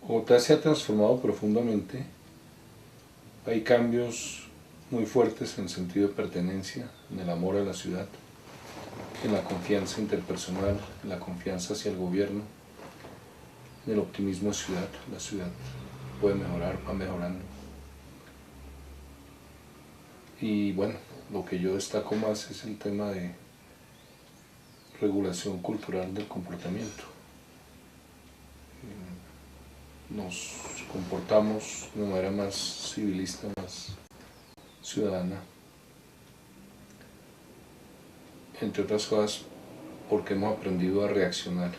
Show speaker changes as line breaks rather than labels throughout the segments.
Bogotá se ha transformado profundamente, hay cambios muy fuertes en el sentido de pertenencia, en el amor a la ciudad, en la confianza interpersonal, en la confianza hacia el gobierno, en el optimismo de ciudad. La ciudad puede mejorar, va mejorando. Y bueno, lo que yo destaco más es el tema de regulación cultural del comportamiento. Nos comportamos de una manera más civilista, más ciudadana, entre otras cosas porque hemos aprendido a reaccionar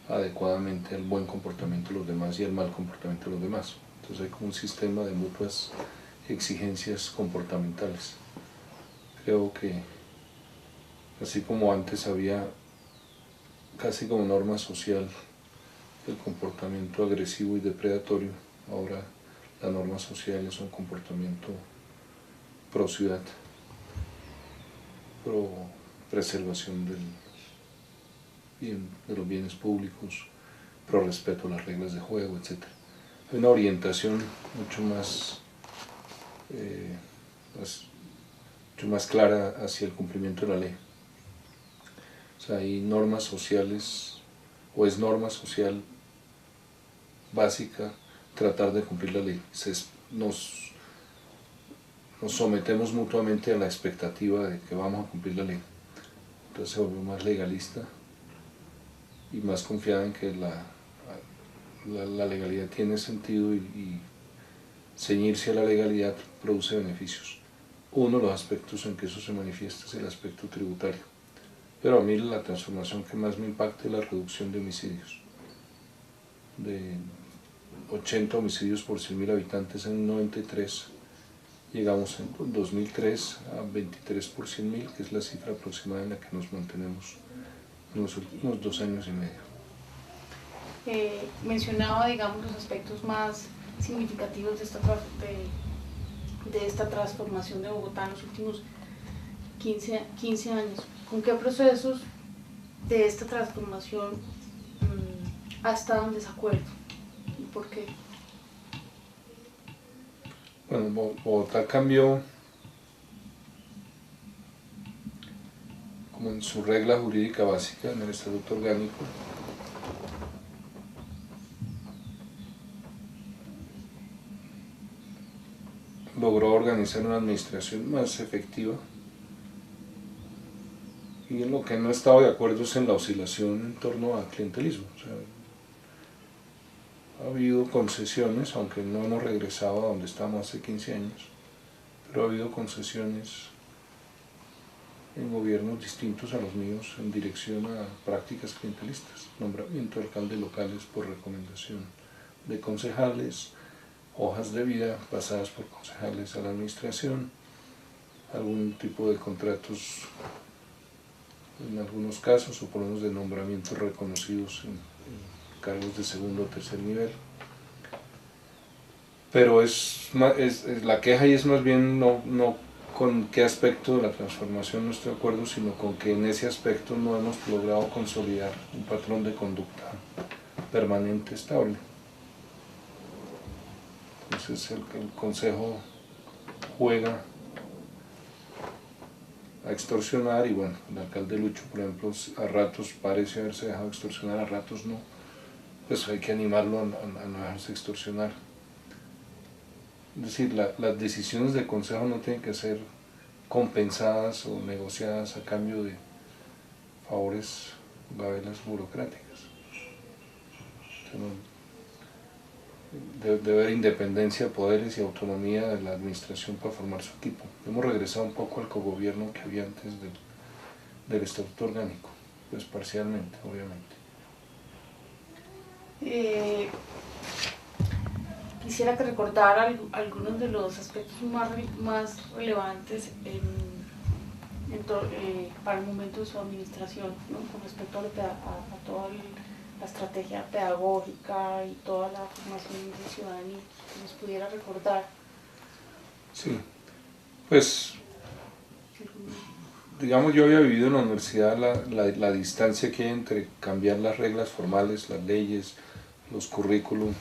adecuadamente al buen comportamiento de los demás y al mal comportamiento de los demás. Entonces hay como un sistema de mutuas exigencias comportamentales. Creo que así como antes había casi como norma social el comportamiento agresivo y depredatorio, ahora la norma social es un comportamiento pro ciudad, pro preservación de los bienes públicos, pro respeto a las reglas de juego, etc. Hay una orientación mucho más clara hacia el cumplimiento de la ley. O sea, hay normas sociales, o es norma social básica tratar de cumplir la ley. Nos sometemos mutuamente a la expectativa de que vamos a cumplir la ley. Entonces se vuelve más legalista y más confiada en que la legalidad tiene sentido y ceñirse a la legalidad produce beneficios. Uno de los aspectos en que eso se manifiesta es el aspecto tributario. Pero a mí la transformación que más me impacta es la reducción de homicidios. De 80 homicidios por 100.000 habitantes en 93, llegamos en 2003 a 23 por 100.000, que es la cifra aproximada en la que nos mantenemos en los últimos 2 años y medio.
Mencionaba, digamos, los aspectos más significativos de esta transformación de Bogotá en los últimos 15 años. ¿Con qué procesos de esta transformación ha estado en desacuerdo y por qué?
Bueno, Bogotá cambió como en su regla jurídica básica, en el Estatuto Orgánico. Logró organizar una administración más efectiva, y en lo que no he estado de acuerdo es en la oscilación en torno al clientelismo. O sea, ha habido concesiones, aunque no hemos regresado a donde estábamos hace 15 años, pero ha habido concesiones en gobiernos distintos a los míos en dirección a prácticas clientelistas, nombramiento de alcaldes locales por recomendación de concejales, hojas de vida pasadas por concejales a la administración, algún tipo de contratos en algunos casos, o por lo menos de nombramientos reconocidos en cargos de segundo o tercer nivel. Pero la queja ahí es más bien no con qué aspecto de la transformación no estoy de acuerdo, sino con que en ese aspecto no hemos logrado consolidar un patrón de conducta permanente, estable. Entonces el Consejo juega a extorsionar, y bueno, el alcalde Lucho, por ejemplo, a ratos parece haberse dejado extorsionar, a ratos no. Pues hay que animarlo a no dejarse extorsionar. Es decir, las decisiones del Consejo no tienen que ser compensadas o negociadas a cambio de favores, gabelas burocráticas. Debe haber independencia de poderes y autonomía de la administración para formar su equipo. Hemos regresado un poco al cogobierno que había antes del Estatuto Orgánico, pues parcialmente, obviamente.
Quisiera que recordara algunos de los aspectos más relevantes para el momento de su administración, ¿no? Con respecto a toda la estrategia pedagógica y toda la formación de ciudadanía, que nos pudiera recordar.
Sí, pues digamos, yo había vivido en la universidad la distancia que hay entre cambiar las reglas formales, las leyes, los currículum,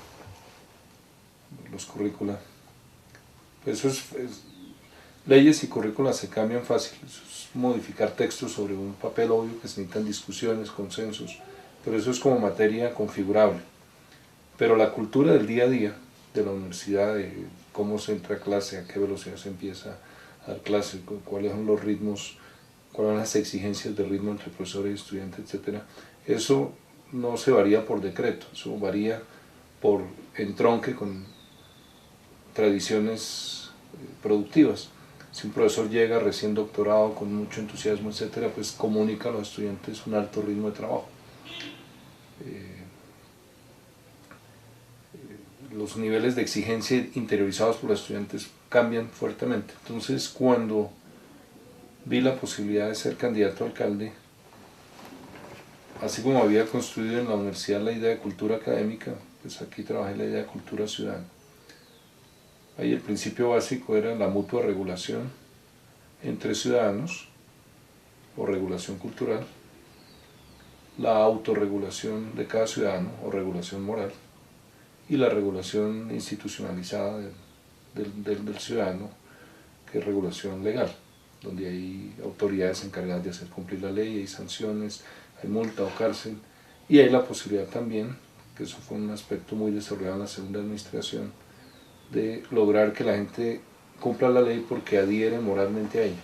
los currícula. Pues leyes y currícula se cambian fácil, eso es modificar textos sobre un papel obvio que se necesitan discusiones, consensos, pero eso es como materia configurable. Pero la cultura del día a día de la universidad, de cómo se entra a clase, a qué velocidad se empieza a dar clase, cuáles son los ritmos, cuáles son las exigencias de ritmo entre profesores y estudiantes, etc. Eso no se varía por decreto, eso varía por entronque con tradiciones productivas. Si un profesor llega recién doctorado con mucho entusiasmo, etc., pues comunica a los estudiantes un alto ritmo de trabajo. Los niveles de exigencia interiorizados por los estudiantes cambian fuertemente. Entonces, cuando vi la posibilidad de ser candidato a alcalde, así como había construido en la universidad la idea de cultura académica, pues aquí trabajé la idea de cultura ciudadana. Ahí el principio básico era la mutua regulación entre ciudadanos, o regulación cultural, la autorregulación de cada ciudadano, o regulación moral, y la regulación institucionalizada del ciudadano, que es regulación legal, donde hay autoridades encargadas de hacer cumplir la ley, hay sanciones, hay multa o cárcel, y hay la posibilidad también, que eso fue un aspecto muy desarrollado en la segunda administración, de lograr que la gente cumpla la ley porque adhiere moralmente a ella.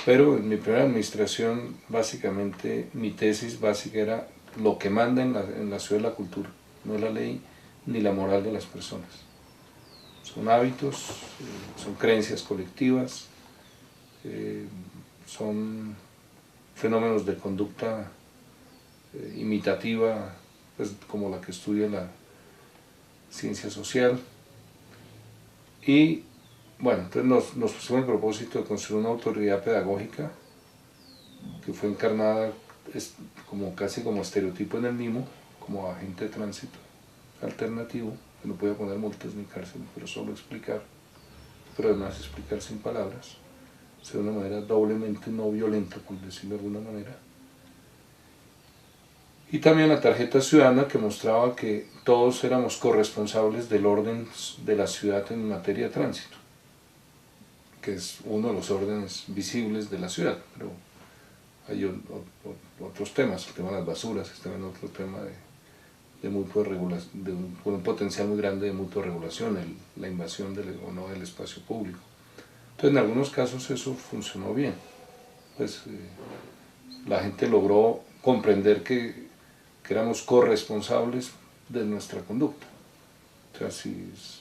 Pero en mi primera administración, básicamente, mi tesis básica era lo que manda en la ciudad de la cultura, no es la ley ni la moral de las personas. Son hábitos, son creencias colectivas, son fenómenos de conducta imitativa, pues, como la que estudia la ciencia social. Y bueno, entonces nos pusimos el propósito de construir una autoridad pedagógica que fue encarnada casi como estereotipo en el MIMO, como agente de tránsito alternativo, que no podía poner multas ni cárcel, pero solo explicar, pero además explicar sin palabras, o sea, de una manera doblemente no violenta, por decirlo de alguna manera. Y también la tarjeta ciudadana, que mostraba que todos éramos corresponsables del orden de la ciudad en materia de tránsito, que es uno de los órdenes visibles de la ciudad, pero hay otros temas, el tema de las basuras, es también otro tema de mutua regulación, con un potencial muy grande de mutua regulación, la invasión o no del espacio público. Entonces, en algunos casos eso funcionó bien, pues la gente logró comprender que éramos corresponsables de nuestra conducta. O sea, si es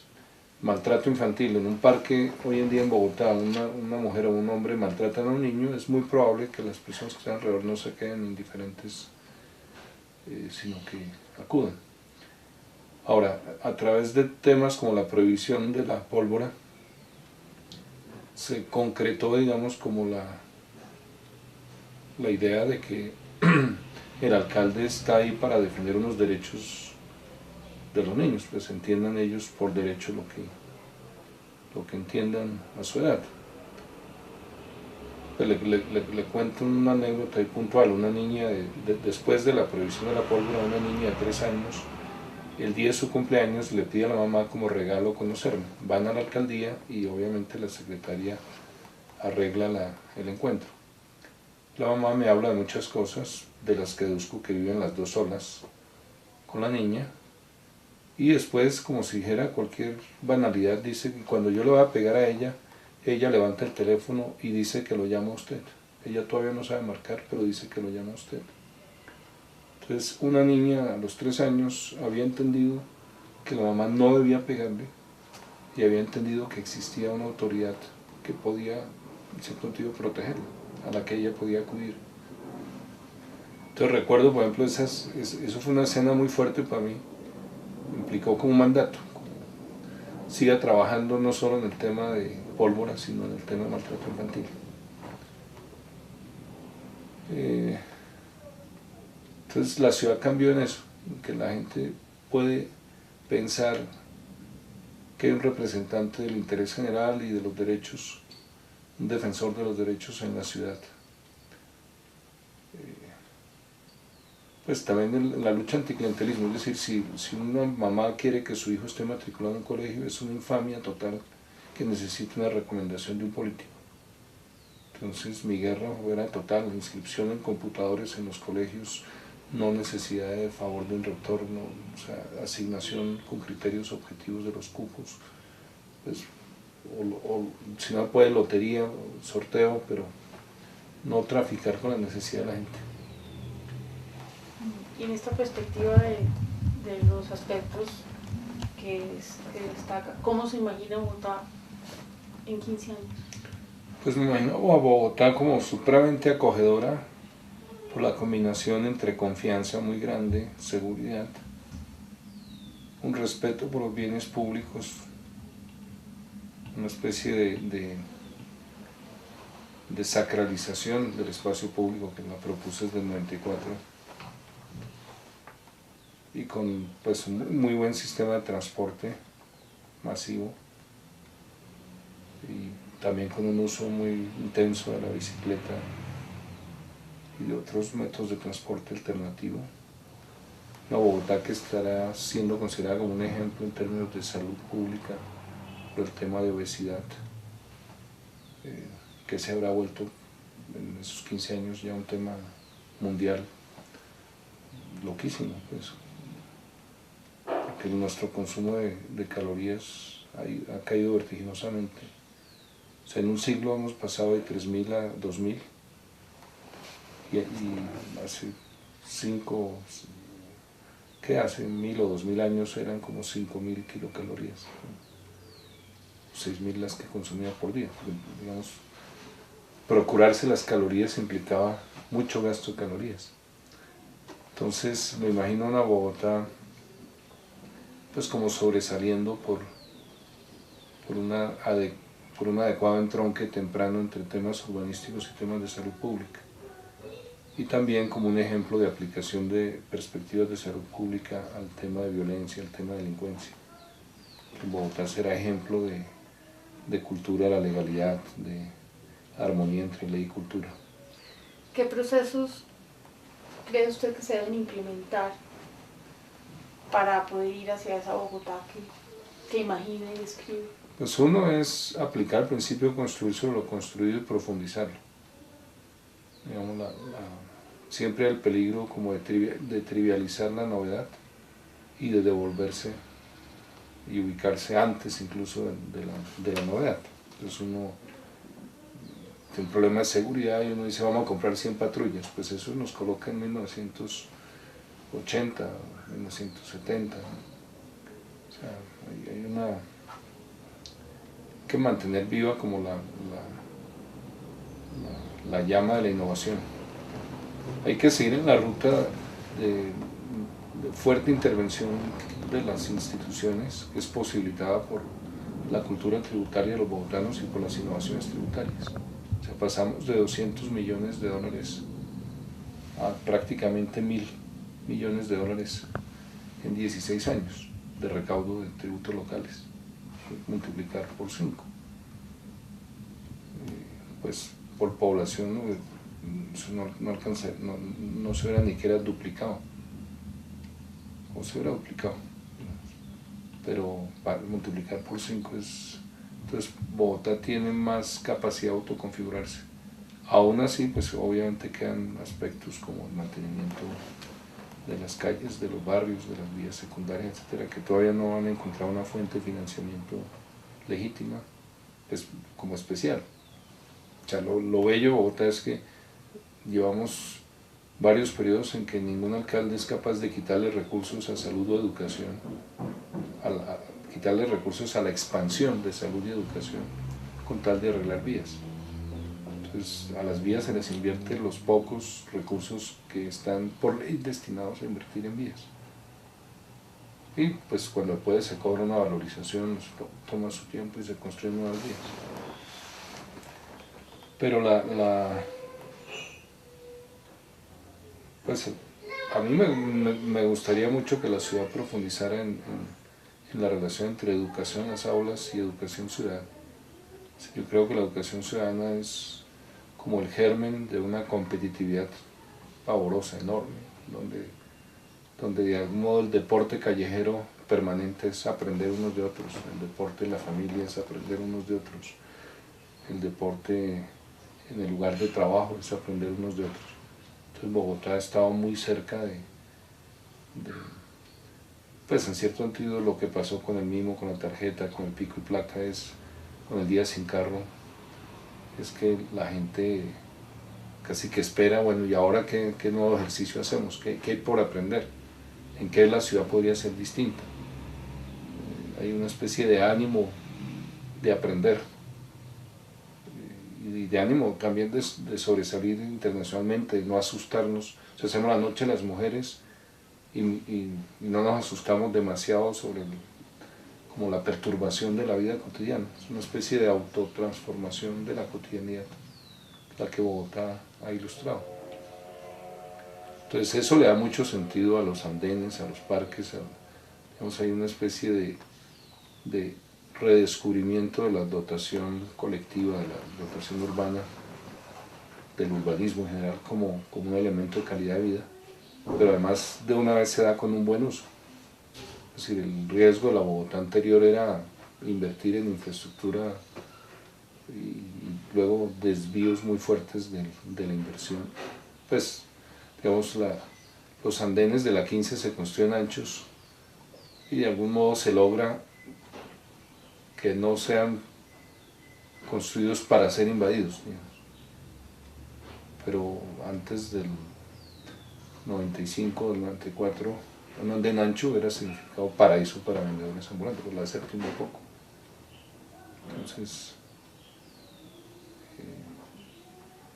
maltrato infantil en un parque hoy en día en Bogotá, una mujer o un hombre maltratan a un niño, es muy probable que las personas que están alrededor no se queden indiferentes, sino que acudan. Ahora, a través de temas como la prohibición de la pólvora, se concretó, digamos, como la idea de que el alcalde está ahí para defender unos derechos de los niños, pues entiendan ellos por derecho lo que entiendan a su edad. Pues le cuento una anécdota ahí puntual. Una niña, después de la prohibición de la pólvora, una niña de 3 años, el día de su cumpleaños le pide a la mamá como regalo conocerme. Van a la alcaldía y obviamente la secretaria arregla el encuentro. La mamá me habla de muchas cosas, de las que deduzco que viven las dos solas con la niña, y después, como si dijera cualquier banalidad, dice que cuando yo le voy a pegar a ella, ella levanta el teléfono y dice que lo llama a usted. Ella todavía no sabe marcar, pero dice que lo llama a usted. Entonces, una niña a los 3 años había entendido que la mamá no debía pegarle y había entendido que existía una autoridad que podía, en cierto sentido, protegerla, a la que ella podía acudir. Entonces recuerdo, por ejemplo, eso fue una escena muy fuerte para mí, implicó como un mandato, siga trabajando no solo en el tema de pólvora, sino en el tema de maltrato infantil. Entonces la ciudad cambió en eso, en que la gente puede pensar que hay un representante del interés general y de los derechos, un defensor de los derechos en la ciudad. pues también en la lucha anticlientelismo, es decir, si una mamá quiere que su hijo esté matriculado en un colegio, es una infamia total que necesite una recomendación de un político. Entonces mi guerra era total, inscripción en computadores en los colegios, no necesidad de favor de un rector, no, o sea, asignación con criterios objetivos de los cupos, pues, o si no puede lotería, sorteo, pero no traficar con la necesidad de la gente.
Y en esta perspectiva de los aspectos que destaca, ¿cómo se imagina Bogotá en 15 años?
Pues me imagino a Bogotá como supremamente acogedora por la combinación entre confianza muy grande, seguridad, un respeto por los bienes públicos, una especie de sacralización del espacio público que la propuse desde el 94 y con pues un muy buen sistema de transporte masivo y también con un uso muy intenso de la bicicleta y de otros métodos de transporte alternativo. Una Bogotá que estará siendo considerada como un ejemplo en términos de salud pública por el tema de obesidad, que se habrá vuelto en esos 15 años ya un tema mundial loquísimo, pues, porque nuestro consumo de calorías ha caído vertiginosamente. O sea, en un siglo hemos pasado de 3.000 a 2.000 y hace 1.000 o 2.000 años eran como 5.000 kilocalorías, 6.000 las que consumía por día. Digamos, procurarse las calorías implicaba mucho gasto de calorías. Entonces me imagino una Bogotá pues como sobresaliendo por un adecuado entronque temprano entre temas urbanísticos y temas de salud pública. Y también como un ejemplo de aplicación de perspectivas de salud pública al tema de violencia, al tema de delincuencia. Bogotá será ejemplo de cultura de la legalidad, de armonía entre ley y cultura.
¿Qué procesos cree usted que se deben implementar para poder ir hacia esa Bogotá que imagina y describe?
Pues uno es aplicar el principio de construir sobre lo construido y profundizarlo. Digamos, siempre hay el peligro como de trivializar la novedad y de devolverse y ubicarse antes incluso de la novedad. Entonces uno tiene un problema de seguridad y uno dice vamos a comprar 100 patrullas, pues eso nos coloca en 1980, 1970. O sea, hay que mantener viva como la llama de la innovación. Hay que seguir en la ruta de fuerte intervención de las instituciones, que es posibilitada por la cultura tributaria de los bogotanos y por las innovaciones tributarias. O sea, pasamos de 200 millones de dólares a prácticamente 1.000 millones de dólares en 16 años de recaudo de tributos locales, multiplicar por 5. Pues por población no alcanza, no se hubiera ni siquiera duplicado, o se hubiera duplicado, pero para multiplicar por 5 es... Entonces Bogotá tiene más capacidad de autoconfigurarse. Aún así, pues obviamente quedan aspectos como el mantenimiento de las calles, de los barrios, de las vías secundarias, etcétera, que todavía no han encontrado una fuente de financiamiento legítima, pues como especial. O sea, lo bello de Bogotá es que llevamos varios periodos en que ningún alcalde es capaz de quitarle recursos a salud o educación, quitarle recursos a la expansión de salud y educación con tal de arreglar vías. Entonces a las vías se les invierte los pocos recursos que están por ley destinados a invertir en vías. Y pues cuando puede se cobra una valorización, toma su tiempo y se construyen nuevas vías. Pero pues a mí me gustaría mucho que la ciudad profundizara en la relación entre educación en las aulas y educación ciudadana. Yo creo que la educación ciudadana es como el germen de una competitividad pavorosa, enorme. donde de algún modo el deporte callejero permanente es aprender unos de otros, el deporte en la familia es aprender unos de otros, el deporte en el lugar de trabajo es aprender unos de otros. Entonces Bogotá ha estado muy cerca pues en cierto sentido lo que pasó con el mimo, con la tarjeta, con el pico y placa, con el día sin carro, es que la gente casi que espera, bueno, ¿y ahora qué nuevo ejercicio hacemos? ¿Qué hay por aprender? ¿En qué la ciudad podría ser distinta? Hay una especie de ánimo de aprender y de ánimo también de sobresalir internacionalmente, no asustarnos. O sea, hacemos la noche las mujeres y no nos asustamos demasiado sobre como la perturbación de la vida cotidiana. Es una especie de autotransformación de la cotidianidad, la que Bogotá ha ilustrado. Entonces eso le da mucho sentido a los andenes, a los parques, digamos, hay una especie de redescubrimiento de la dotación colectiva, de la dotación urbana, del urbanismo en general como un elemento de calidad de vida, pero además de una vez se da con un buen uso. Es decir, el riesgo de la Bogotá anterior era invertir en infraestructura y luego desvíos muy fuertes de la inversión. Pues, digamos, los andenes de la 15 se construyen anchos y de algún modo se logra que no sean construidos para ser invadidos, digamos. Pero antes del 95, del 94, un andén ancho hubiera significado paraíso para vendedores ambulantes, por la séptima un poco. Entonces,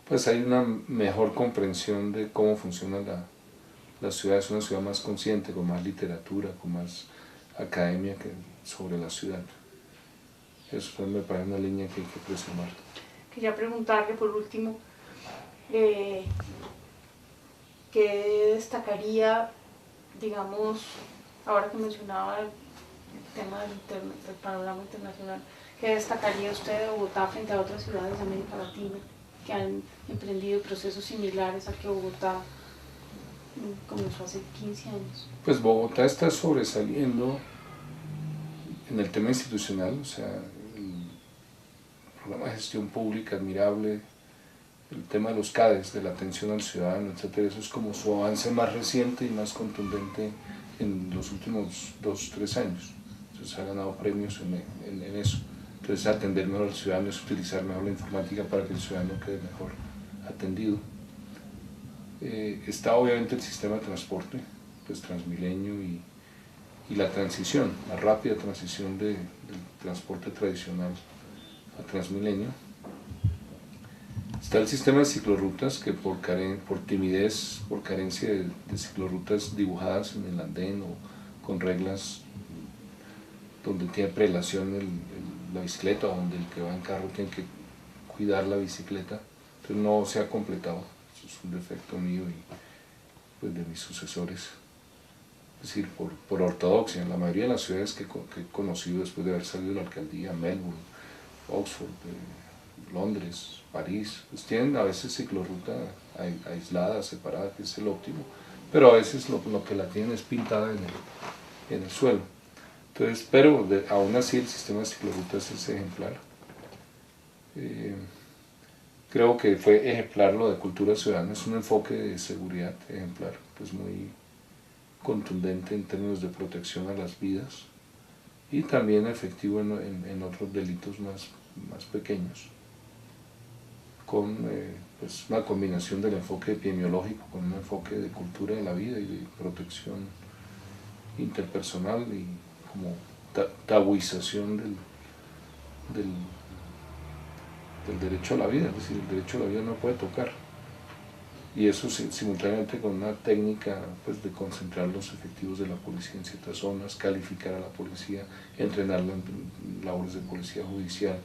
pues hay una mejor comprensión de cómo funciona la ciudad. Es una ciudad más consciente, con más literatura, con más academia sobre la ciudad. Eso me parece una línea que hay que preservar.
Quería preguntarle por último, ¿qué destacaría, digamos, ahora que mencionaba el tema del panorama internacional, qué destacaría usted de Bogotá frente a otras ciudades de América Latina que han emprendido procesos similares a que Bogotá comenzó hace 15 años?
Pues Bogotá está sobresaliendo en el tema institucional, o sea, el programa de gestión pública admirable, el tema de los CADES, de la atención al ciudadano, etc. Eso es como su avance más reciente y más contundente en los últimos 2-3 años. Entonces ha ganado premios en eso. Entonces atender mejor al ciudadano es utilizar mejor la informática para que el ciudadano quede mejor atendido. Está obviamente el sistema de transporte, pues Transmilenio y la transición, la rápida transición del transporte tradicional a Transmilenio. Está el sistema de ciclorrutas que por timidez, por carencia de ciclorrutas dibujadas en el andén o con reglas donde tiene prelación la bicicleta o donde el que va en carro tiene que cuidar la bicicleta, entonces no se ha completado. Eso es un defecto mío y pues, de mis sucesores. Es decir, por ortodoxia, en la mayoría de las ciudades que he conocido después de haber salido de la alcaldía, Melbourne, Oxford, Londres, París, pues tienen a veces ciclorruta aislada, separada, que es el óptimo, pero a veces lo que la tienen es pintada en el suelo. Entonces, pero aún así el sistema de ciclorrutas es ejemplar. Creo que fue ejemplar lo de cultura ciudadana, es un enfoque de seguridad ejemplar, pues muy contundente en términos de protección a las vidas y también efectivo en otros delitos más pequeños, con pues una combinación del enfoque epidemiológico con un enfoque de cultura de la vida y de protección interpersonal y como tabuización del derecho a la vida, es decir, el derecho a la vida no puede tocar. Y eso simultáneamente con una técnica pues, de concentrar los efectivos de la policía en ciertas zonas, calificar a la policía, entrenarla en labores de policía judicial,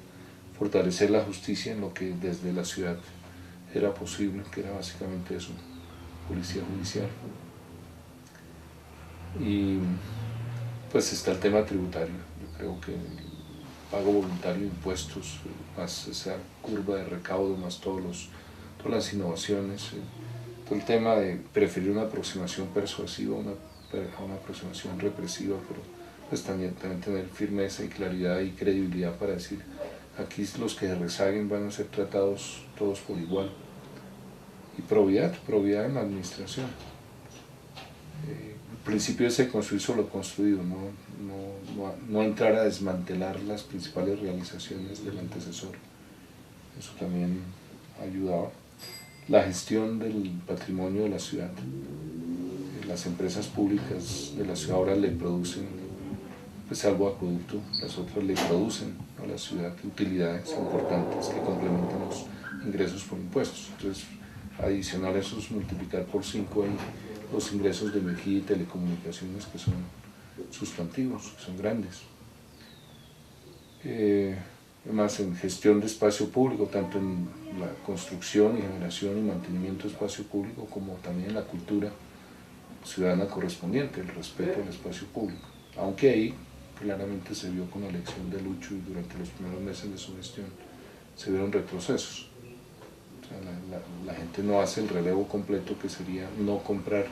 fortalecer la justicia en lo que desde la ciudad era posible, que era básicamente eso, policía judicial. Y pues está el tema tributario. Yo creo que el pago voluntario de impuestos, más esa curva de recaudo, más todas las innovaciones, todo el tema de preferir una aproximación persuasiva a una aproximación represiva, pero pues también tener firmeza y claridad y credibilidad para decir, aquí los que rezaguen van a ser tratados todos por igual. Y probidad en la administración. El principio es de construir sobre lo construido, no entrar a desmantelar las principales realizaciones del antecesor. Eso también ha ayudado. La gestión del patrimonio de la ciudad. Las empresas públicas de la ciudad ahora le producen, pues salvo acueducto, las otras le producen a la ciudad utilidades importantes que complementan los ingresos por impuestos. Entonces, adicional a eso es multiplicar por 5 ahí los ingresos de energía y telecomunicaciones, que son sustantivos, que son grandes. Además, en gestión de espacio público, tanto en la construcción y generación y mantenimiento de espacio público, como también en la cultura ciudadana correspondiente, el respeto al espacio público. Aunque ahí claramente se vio con la elección de Lucho y durante los primeros meses de su gestión se vieron retrocesos. O sea, la gente no hace el relevo completo, que sería no comprar.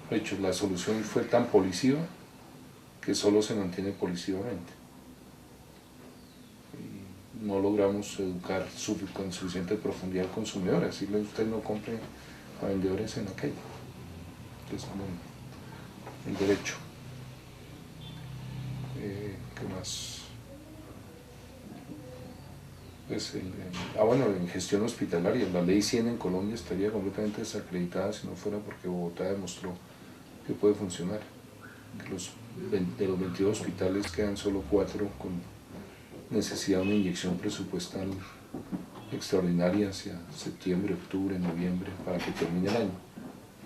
De hecho, la solución fue tan policiva que solo se mantiene policivamente. Y no logramos educar con suficiente profundidad al consumidor, decirle usted no compre a vendedores en la calle. Es como el derecho. ¿Qué más? Pues bueno, en gestión hospitalaria, la ley 100 en Colombia estaría completamente desacreditada si no fuera porque Bogotá demostró que puede funcionar. Que de los 22 hospitales quedan solo 4 con necesidad de una inyección presupuestal extraordinaria hacia septiembre, octubre, noviembre, para que termine el año.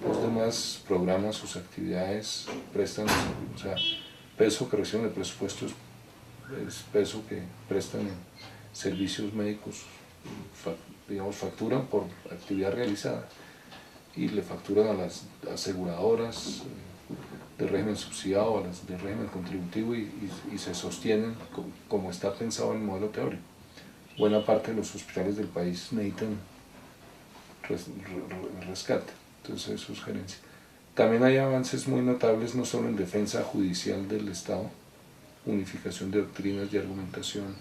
Los demás programan sus actividades, prestan, o sea, peso que reciben el presupuesto es peso que prestan en servicios médicos, digamos, facturan por actividad realizada y le facturan a las aseguradoras de régimen subsidiado, a las de régimen contributivo y se sostienen como está pensado en el modelo teórico. Buena parte de los hospitales del país necesitan rescate, entonces eso es gerencia. También hay avances muy notables no solo en defensa judicial del Estado, unificación de doctrinas y argumentación,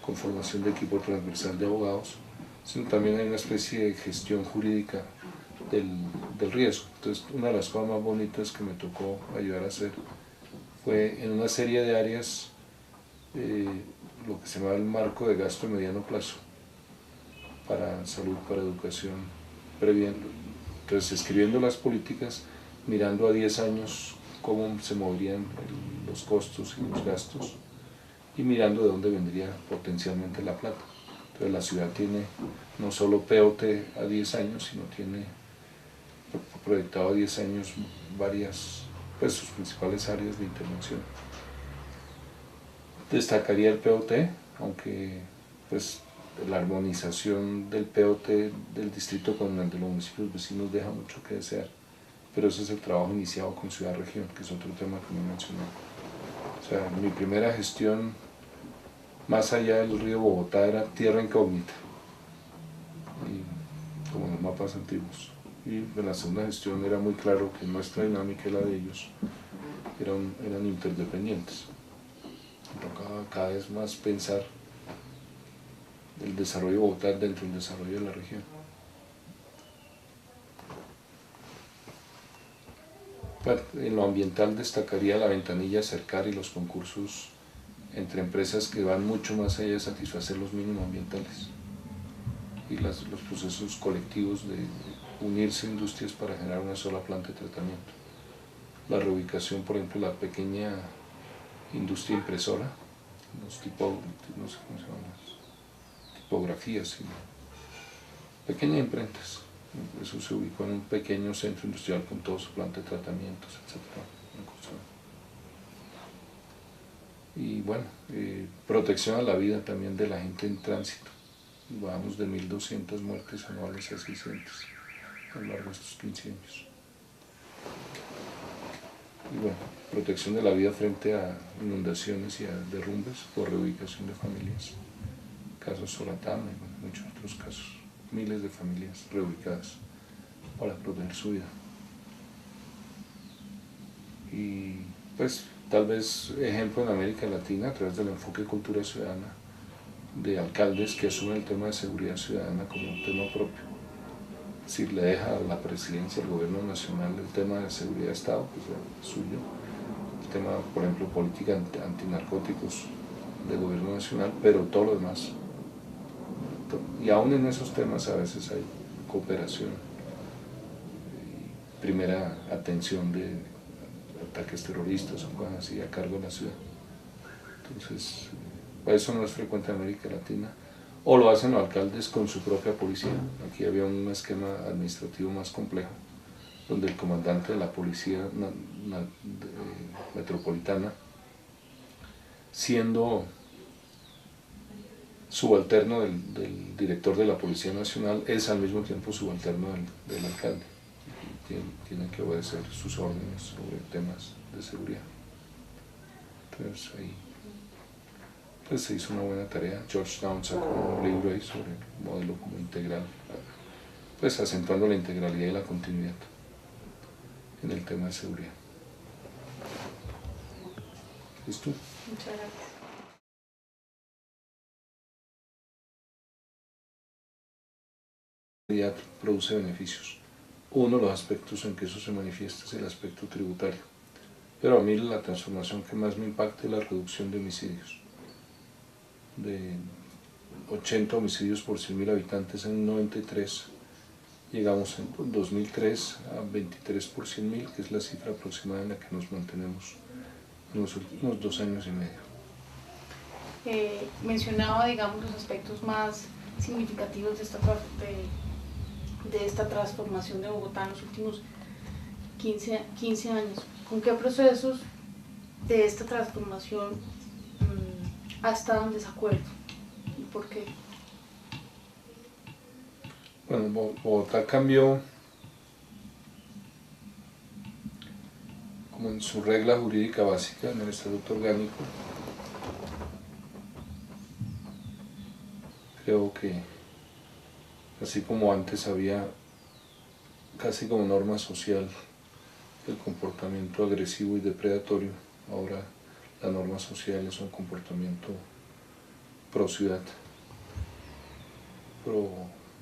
conformación de equipo transversal de abogados, sino también hay una especie de gestión jurídica del riesgo. Entonces, una de las cosas más bonitas que me tocó ayudar a hacer fue en una serie de áreas lo que se llama el marco de gasto de mediano plazo para salud, para educación, previendo. Entonces, escribiendo las políticas, mirando a 10 años cómo se moverían los costos y los gastos, y mirando de dónde vendría potencialmente la plata. Entonces la ciudad tiene no solo POT a 10 años, sino tiene proyectado a 10 años varias, pues sus principales áreas de intervención. Destacaría el POT, aunque pues la armonización del POT del distrito con el de los municipios vecinos deja mucho que desear, pero ese es el trabajo iniciado con Ciudad-Región, que es otro tema que me mencioné. O sea, mi primera gestión, más allá del río Bogotá, era tierra incógnita, y como en los mapas antiguos. Y en la segunda gestión era muy claro que nuestra dinámica y la de ellos eran interdependientes. Tocaba cada vez más pensar el desarrollo de Bogotá dentro del desarrollo de la región. En lo ambiental destacaría la ventanilla Acercar y los concursos entre empresas que van mucho más allá de satisfacer los mínimos ambientales y los procesos colectivos de unirse industrias para generar una sola planta de tratamiento. La reubicación, por ejemplo, la pequeña industria impresora, no sé cómo se llaman las tipografías, sino pequeñas imprentas. Eso se ubicó en un pequeño centro industrial con toda su planta de tratamientos, etc. Y bueno, protección a la vida también de la gente en tránsito. Vamos de 1.200 muertes anuales a 600 a lo largo de estos 15 años. Y bueno, protección de la vida frente a inundaciones y a derrumbes por reubicación de familias. Casos Soratama y bueno, muchos otros casos. Miles de familias reubicadas para proteger su vida. Y pues tal vez ejemplo en América Latina a través del enfoque cultura ciudadana de alcaldes que asumen el tema de seguridad ciudadana como un tema propio. Si le deja a la presidencia, al gobierno nacional el tema de seguridad de Estado, pues es suyo. El tema, por ejemplo, política antinarcóticos del gobierno nacional, pero todo lo demás. Y aún en esos temas a veces hay cooperación, primera atención de ataques terroristas o cosas así a cargo de la ciudad. Entonces, eso no es frecuente en América Latina. O lo hacen los alcaldes con su propia policía. Aquí había un esquema administrativo más complejo, donde el comandante de la policía metropolitana, siendo subalterno del director de la Policía Nacional, es al mismo tiempo subalterno del alcalde. Tienen que obedecer sus órdenes sobre temas de seguridad. Entonces ahí pues se hizo una buena tarea. Georgetown sacó un libro ahí sobre el modelo como integral, pues acentuando la integralidad y la continuidad en el tema de seguridad. ¿Listo?
Muchas gracias.
Produce beneficios. Uno de los aspectos en que eso se manifiesta es el aspecto tributario. Pero a mí la transformación que más me impacta es la reducción de homicidios. De 80 homicidios por 100.000 habitantes en 93, llegamos en 2003 a 23 por 100.000, que es la cifra aproximada en la que nos mantenemos en los últimos 2 años y medio.
Mencionaba, digamos, los aspectos más significativos de esta transformación de Bogotá en los últimos 15 años. ¿Con qué procesos de esta transformación ha estado en desacuerdo y por qué?
Bueno, Bogotá cambió como en su regla jurídica básica, en el Estatuto Orgánico. Creo que así como antes había casi como norma social el comportamiento agresivo y depredatorio, ahora la norma social es un comportamiento pro ciudad, pro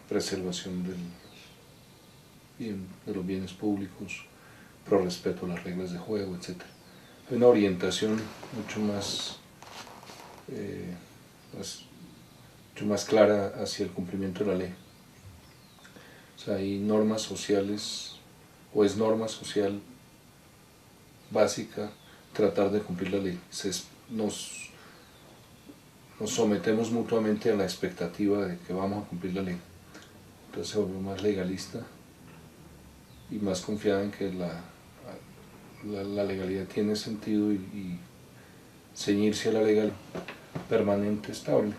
preservación de los bienes públicos, pro respeto a las reglas de juego, etc. Hay una orientación mucho más clara hacia el cumplimiento de la ley. O sea, hay normas sociales, o es norma social básica tratar de cumplir la ley. Nos sometemos mutuamente a la expectativa de que vamos a cumplir la ley. Entonces se volvió más legalista y más confiada en que la legalidad tiene sentido y ceñirse a la legalidad permanente, estable.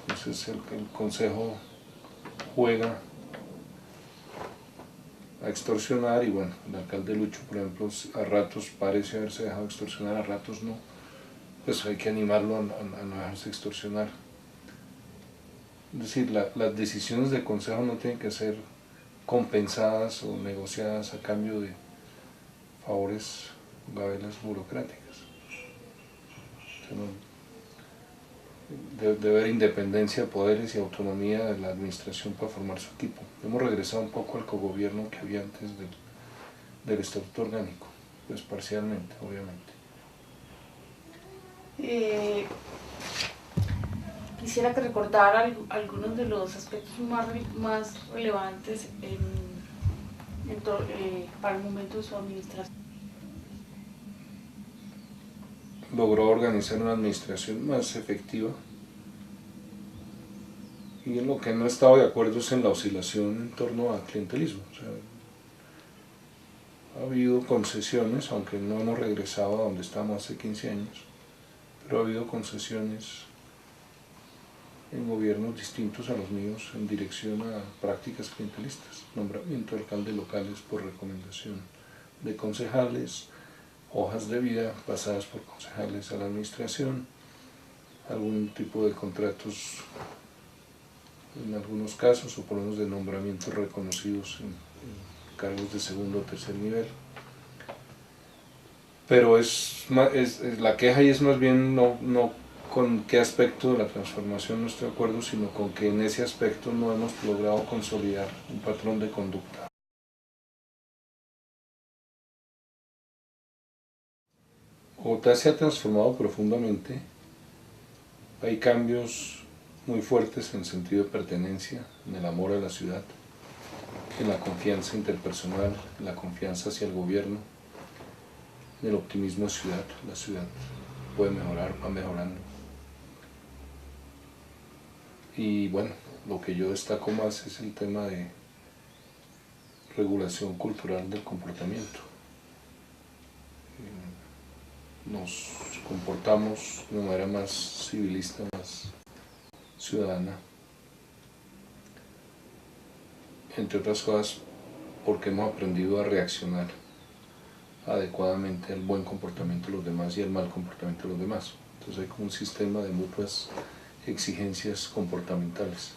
Entonces el Consejo juega a extorsionar y bueno, el alcalde Lucho, por ejemplo, a ratos parece haberse dejado extorsionar, a ratos no. Pues hay que animarlo a no dejarse extorsionar. Es decir, las decisiones del Consejo no tienen que ser compensadas o negociadas a cambio de favores, gabelas burocráticas. O sea, debe haber independencia de poderes y autonomía de la administración para formar su equipo. Hemos regresado un poco al cogobierno que había antes del Estatuto Orgánico, pues parcialmente, obviamente.
Quisiera que recordara algunos de los aspectos más relevantes para el momento de su administración.
Logró organizar una administración más efectiva y en lo que no he estado de acuerdo es en la oscilación en torno al clientelismo. O sea, ha habido concesiones, aunque no hemos regresado a donde estábamos hace 15 años, pero ha habido concesiones en gobiernos distintos a los míos en dirección a prácticas clientelistas, nombramiento de alcaldes locales por recomendación de concejales, hojas de vida pasadas por concejales a la administración, algún tipo de contratos en algunos casos, o por lo menos de nombramientos reconocidos en cargos de segundo o tercer nivel. Pero la queja ahí es más bien no con qué aspecto de la transformación no estoy de acuerdo, sino con que en ese aspecto no hemos logrado consolidar un patrón de conducta. Bogotá se ha transformado profundamente, hay cambios muy fuertes en el sentido de pertenencia, en el amor a la ciudad, en la confianza interpersonal, en la confianza hacia el gobierno, en el optimismo de ciudad. La ciudad puede mejorar, va mejorando. Y bueno, lo que yo destaco más es el tema de regulación cultural del comportamiento. Nos comportamos de una manera más civilista, más ciudadana, entre otras cosas porque hemos aprendido a reaccionar adecuadamente al buen comportamiento de los demás y al mal comportamiento de los demás. Entonces hay como un sistema de mutuas exigencias comportamentales.